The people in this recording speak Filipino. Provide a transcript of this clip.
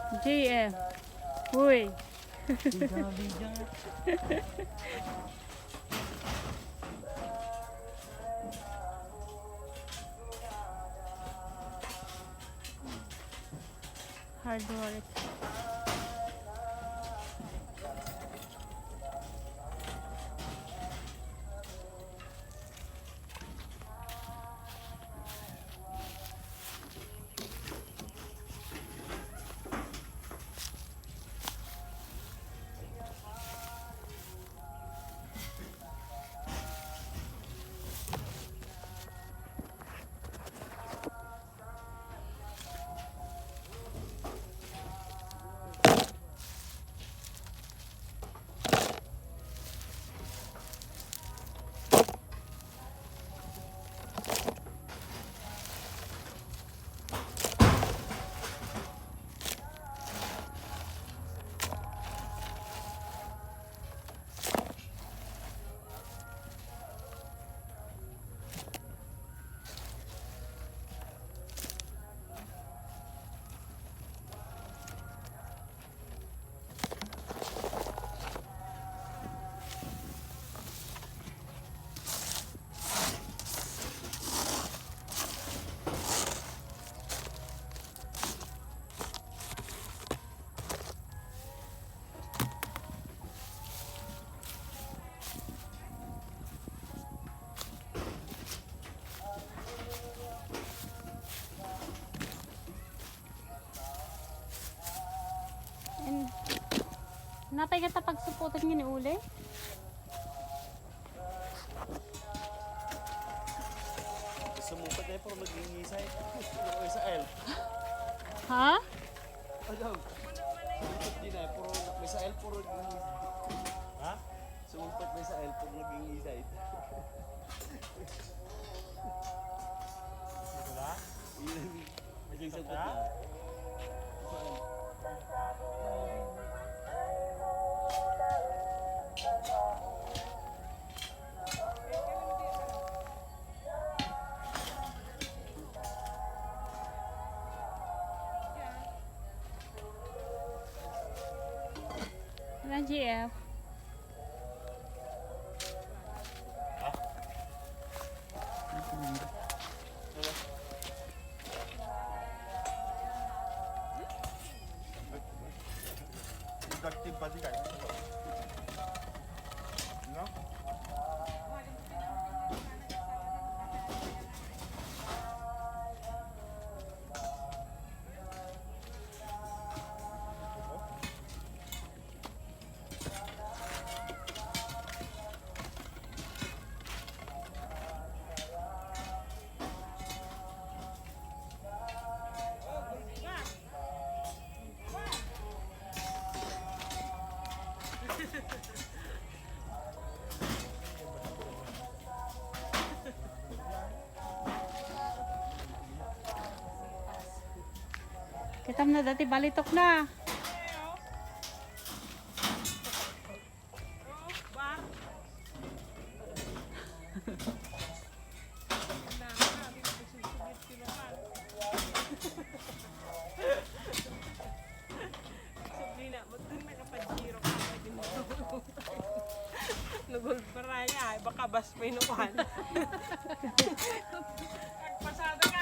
JF. Uy. Hard work. Napay ka pagsuputan niya ni uli? Sumupad na pero mag-ingisay. Sa L. Ha? Ayaw. Sumupad din na pero may sa L pero ha? Sumupad na sa L pero mag-ingisay. Ito ba? Naging sagot na. Wala GF. Productive pa di kayo. No? Kitam na dati balitok na. Nagul pa niya, baka bas pa inuwan. Pasada ka